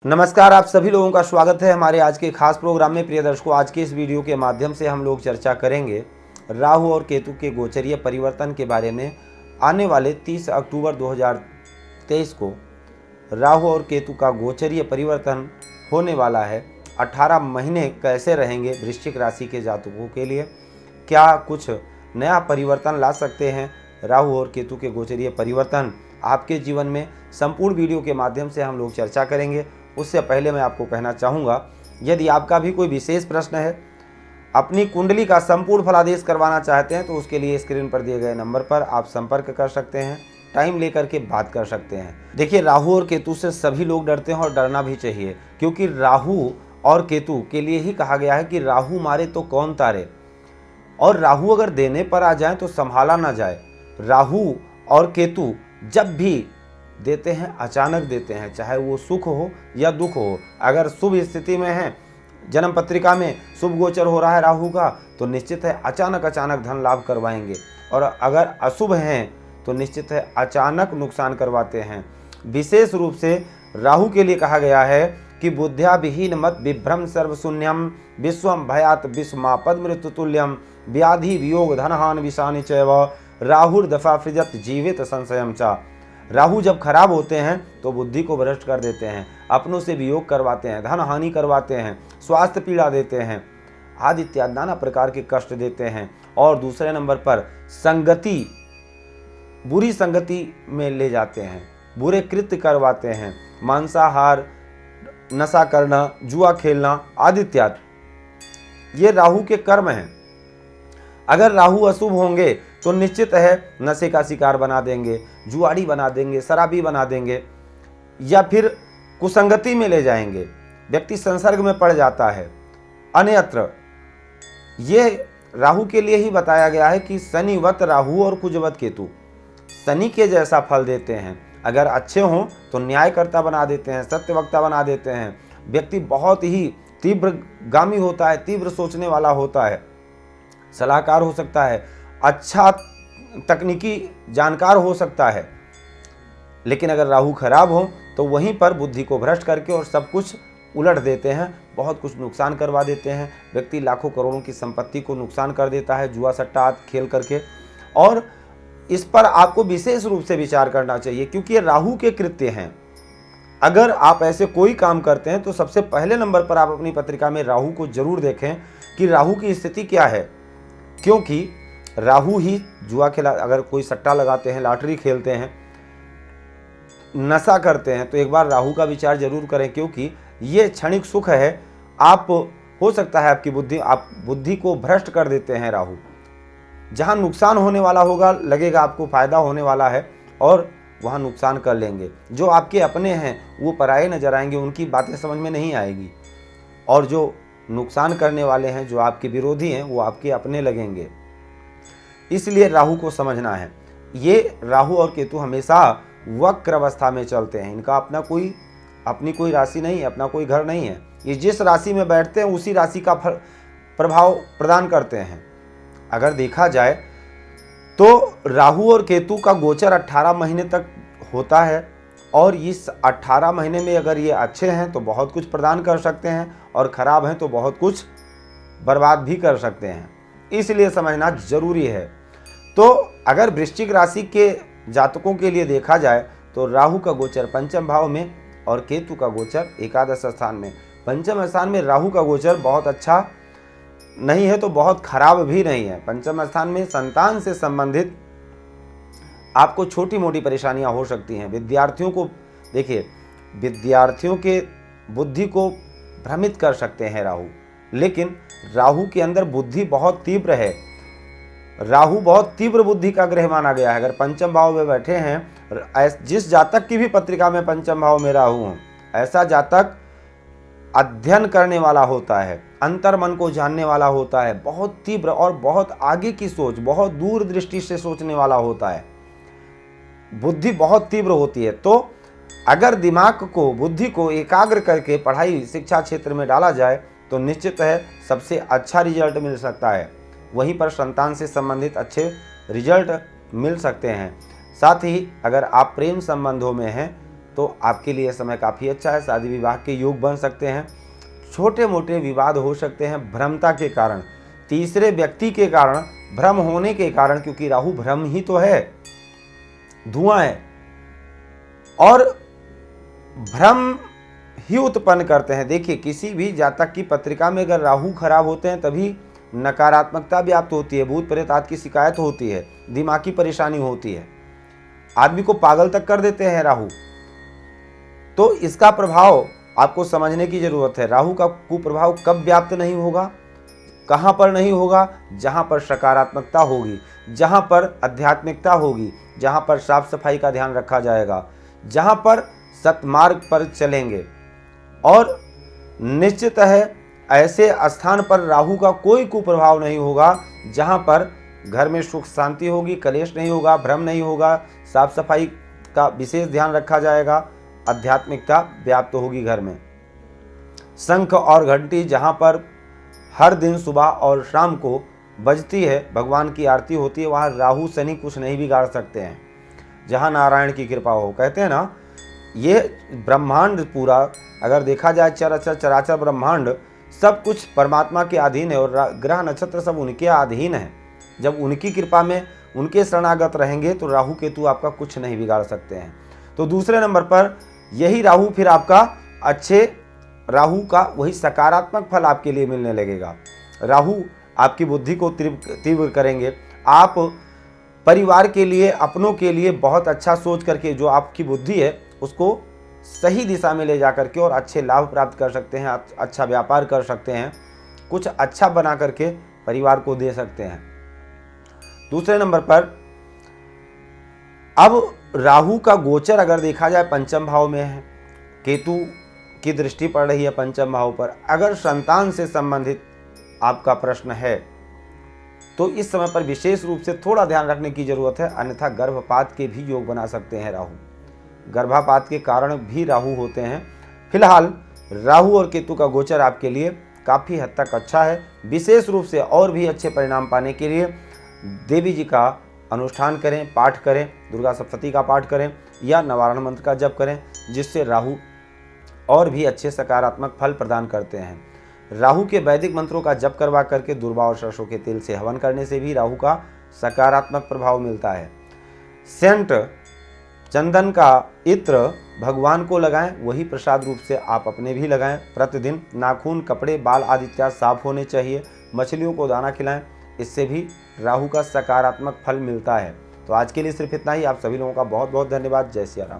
नमस्कार, आप सभी लोगों का स्वागत है हमारे आज के खास प्रोग्राम में। प्रिय दर्शकों, आज के इस वीडियो के माध्यम से हम लोग चर्चा करेंगे राहु और केतु के गोचरीय परिवर्तन के बारे में। आने वाले 30 अक्टूबर 2023 को राहु और केतु का गोचरीय परिवर्तन होने वाला है। 18 महीने कैसे रहेंगे वृश्चिक राशि के जातकों के लिए, क्या कुछ नया परिवर्तन ला सकते हैं राहु और केतु के गोचरीय परिवर्तन आपके जीवन में, संपूर्ण वीडियो के माध्यम से हम लोग चर्चा करेंगे। उससे पहले मैं आपको कहना चाहूँगा, यदि आपका भी कोई विशेष प्रश्न है, अपनी कुंडली का संपूर्ण फलादेश करवाना चाहते हैं, तो उसके लिए स्क्रीन पर दिए गए नंबर पर आप संपर्क कर सकते हैं, टाइम लेकर के बात कर सकते हैं। देखिए, राहु और केतु से सभी लोग डरते हैं और डरना भी चाहिए, क्योंकि राहु और केतु के लिए ही कहा गया है कि राहु मारे तो कौन तारे, और राहु अगर देने पर आ जाए तो संभाला ना जाए। राहु और केतु जब भी देते हैं अचानक देते हैं, चाहे वो सुख हो या दुख हो। अगर शुभ स्थिति में है, जन्म पत्रिका में शुभ गोचर हो रहा है राहु का, तो निश्चित है अचानक धन लाभ करवाएंगे, और अगर अशुभ हैं तो निश्चित है अचानक नुकसान करवाते हैं। विशेष रूप से राहु के लिए कहा गया है कि बुद्ध्या विहीन मत विभ्रम सर्वशून्यम विश्वम भयात विस्मापद मृत्युतुल्यम व्याधि वियोग धनहान विषानि चैव राहुर्दफा फृजत जीवित संशयम चा। राहु जब खराब होते हैं तो बुद्धि को भ्रष्ट कर देते हैं, अपनों से वियोग करवाते हैं, धन हानि करवाते हैं, स्वास्थ्य पीड़ा देते हैं, आदि इत्यादि नाना प्रकार के कष्ट देते हैं। और दूसरे नंबर पर संगति, बुरी संगति में ले जाते हैं, बुरे कृत्य करवाते हैं, मांसाहार, नशा करना, जुआ खेलना आदि इत्यादि, ये राहु के कर्म हैं। अगर राहु अशुभ होंगे तो निश्चित है नशे का शिकार बना देंगे, जुआड़ी बना देंगे, शराबी बना देंगे, या फिर कुसंगति में ले जाएंगे, व्यक्ति संसर्ग में पड़ जाता है अन्यत्र। ये राहु के लिए ही बताया गया है कि शनिवत राहु और कुजवत केतु शनि के जैसा फल देते हैं। अगर अच्छे हों तो न्यायकर्ता बना देते हैं, सत्यवक्ता बना देते हैं, व्यक्ति बहुत ही तीव्रगामी होता है, तीव्र सोचने वाला होता है, सलाहकार हो सकता है, अच्छा तकनीकी जानकार हो सकता है। लेकिन अगर राहु खराब हो तो वहीं पर बुद्धि को भ्रष्ट करके और सब कुछ उलट देते हैं, बहुत कुछ नुकसान करवा देते हैं। व्यक्ति लाखों करोड़ों की संपत्ति को नुकसान कर देता है जुआ सट्टा खेल करके। और इस पर आपको विशेष रूप से विचार करना चाहिए, क्योंकि ये राहु के कृत्य हैं। अगर आप ऐसे कोई काम करते हैं तो सबसे पहले नंबर पर आप अपनी पत्रिका में राहु को जरूर देखें कि राहु की स्थिति क्या है, क्योंकि राहु ही जुआ खेला, अगर कोई सट्टा लगाते हैं, लॉटरी खेलते हैं, नशा करते हैं, तो एक बार राहु का विचार जरूर करें, क्योंकि ये क्षणिक सुख है। आप हो सकता है आपकी बुद्धि को भ्रष्ट कर देते हैं राहु। जहां नुकसान होने वाला होगा, लगेगा आपको फायदा होने वाला है, और वहां नुकसान कर लेंगे। जो आपके अपने हैं वो पराये नजर आएंगे, उनकी बातें समझ में नहीं आएगी, और जो नुकसान करने वाले हैं, जो आपके विरोधी हैं, वो आपके अपने लगेंगे। इसलिए राहु को समझना है। ये राहु और केतु हमेशा वक्र अवस्था में चलते हैं, इनका अपनी कोई राशि नहीं है, अपना कोई घर नहीं है। ये जिस राशि में बैठते हैं उसी राशि का प्रभाव प्रदान करते हैं। अगर देखा जाए तो राहु और केतु का गोचर 18 महीने तक होता है, और इस 18 महीने में अगर ये अच्छे हैं तो बहुत कुछ प्रदान कर सकते हैं, और खराब हैं तो बहुत कुछ बर्बाद भी कर सकते हैं। इसलिए समझना जरूरी है। तो अगर वृश्चिक राशि के जातकों के लिए देखा जाए तो राहु का गोचर पंचम भाव में और केतु का गोचर एकादश स्थान में। पंचम स्थान में राहु का गोचर बहुत अच्छा नहीं है तो बहुत खराब भी नहीं है। पंचम स्थान में संतान से संबंधित आपको छोटी मोटी परेशानियां हो सकती हैं। विद्यार्थियों को देखिए, विद्यार्थियों के बुद्धि को भ्रमित कर सकते हैं राहु, लेकिन राहु के अंदर बुद्धि बहुत तीव्र है। राहु बहुत तीव्र बुद्धि का ग्रह माना गया है। अगर पंचम भाव में बैठे हैं, जिस जातक की भी पत्रिका में पंचम भाव में राहु हो, ऐसा जातक अध्ययन करने वाला होता है, अंतर मन को जानने वाला होता है, बहुत तीव्र और बहुत आगे की सोच, बहुत दूर दृष्टि से सोचने वाला होता है, बुद्धि बहुत तीव्र होती है। तो अगर दिमाग को, बुद्धि को एकाग्र करके पढ़ाई शिक्षा क्षेत्र में डाला जाए तो निश्चित है सबसे अच्छा रिजल्ट मिल सकता है। वहीं पर संतान से संबंधित अच्छे रिजल्ट मिल सकते हैं। साथ ही अगर आप प्रेम संबंधों में हैं तो आपके लिए समय काफ़ी अच्छा है। शादी विवाह के योग बन सकते हैं। छोटे मोटे विवाद हो सकते हैं भ्रमता के कारण, तीसरे व्यक्ति के कारण, भ्रम होने के कारण, क्योंकि राहु भ्रम ही तो है, धुआं है, और भ्रम ही उत्पन्न करते हैं। देखिए, किसी भी जातक की पत्रिका में अगर राहु खराब होते हैं तभी नकारात्मकता व्याप्त होती है, भूत प्रेत आदि की शिकायत होती है, दिमागी परेशानी होती है, आदमी को पागल तक कर देते हैं राहु। तो इसका प्रभाव आपको समझने की जरूरत है। राहु का कुप्रभाव कब व्याप्त नहीं होगा, कहां पर नहीं होगा? जहां पर सकारात्मकता होगी, जहां पर आध्यात्मिकता होगी, जहां पर साफ सफाई का ध्यान रखा जाएगा, जहां पर सत्मार्ग पर चलेंगे। और निश्चित है ऐसे स्थान पर राहु का कोई कुप्रभाव नहीं होगा जहां पर घर में सुख शांति होगी, कलेश नहीं होगा, भ्रम नहीं होगा, साफ सफाई का विशेष ध्यान रखा जाएगा, आध्यात्मिकता व्याप्त होगी घर में। शंख और घंटी जहां पर हर दिन सुबह और शाम को बजती है, भगवान की आरती होती है, वहां राहु शनि कुछ नहीं बिगाड़ सकते हैं, जहां नारायण की कृपा हो। कहते हैं ना, ये ब्रह्मांड पूरा अगर देखा जाए, चराचर ब्रह्मांड सब कुछ परमात्मा के अधीन है, और ग्रह नक्षत्र सब उनके अधीन है। जब उनकी कृपा में उनके शरणागत रहेंगे तो राहु केतु आपका कुछ नहीं बिगाड़ सकते हैं। तो दूसरे नंबर पर यही राहु फिर आपका अच्छे, राहु का वही सकारात्मक फल आपके लिए मिलने लगेगा। राहु आपकी बुद्धि को तीव्र करेंगे। आप परिवार के लिए, अपनों के लिए बहुत अच्छा सोच करके जो आपकी बुद्धि है उसको सही दिशा में ले जा करके और अच्छे लाभ प्राप्त कर सकते हैं, अच्छा व्यापार कर सकते हैं, कुछ अच्छा बना करके परिवार को दे सकते हैं। दूसरे नंबर पर अब राहु का गोचर अगर देखा जाए पंचम भाव में है, केतु की दृष्टि पड़ रही है पंचम भाव पर। अगर संतान से संबंधित आपका प्रश्न है तो इस समय पर विशेष रूप से थोड़ा ध्यान रखने की जरूरत है, अन्यथा गर्भपात के भी योग बना सकते हैं राहु। गर्भपात के कारण भी राहु होते हैं। फिलहाल राहु और केतु का गोचर आपके लिए काफ़ी हद तक अच्छा है। विशेष रूप से और भी अच्छे परिणाम पाने के लिए देवी जी का अनुष्ठान करें, पाठ करें, दुर्गा सप्तशती का पाठ करें या नवारण मंत्र का जप करें, जिससे राहु और भी अच्छे सकारात्मक फल प्रदान करते हैं। राहु के वैदिक मंत्रों का जप करवा करके दूर्वा और सरसों के तेल से हवन करने से भी राहु का सकारात्मक प्रभाव मिलता है। सेंट चंदन का इत्र भगवान को लगाएं, वही प्रसाद रूप से आप अपने भी लगाएं। प्रतिदिन नाखून, कपड़े, बाल आदि इत्यादि साफ होने चाहिए। मछलियों को दाना खिलाएं, इससे भी राहु का सकारात्मक फल मिलता है। तो आज के लिए सिर्फ इतना ही। आप सभी लोगों का बहुत बहुत धन्यवाद। जय सिया राम।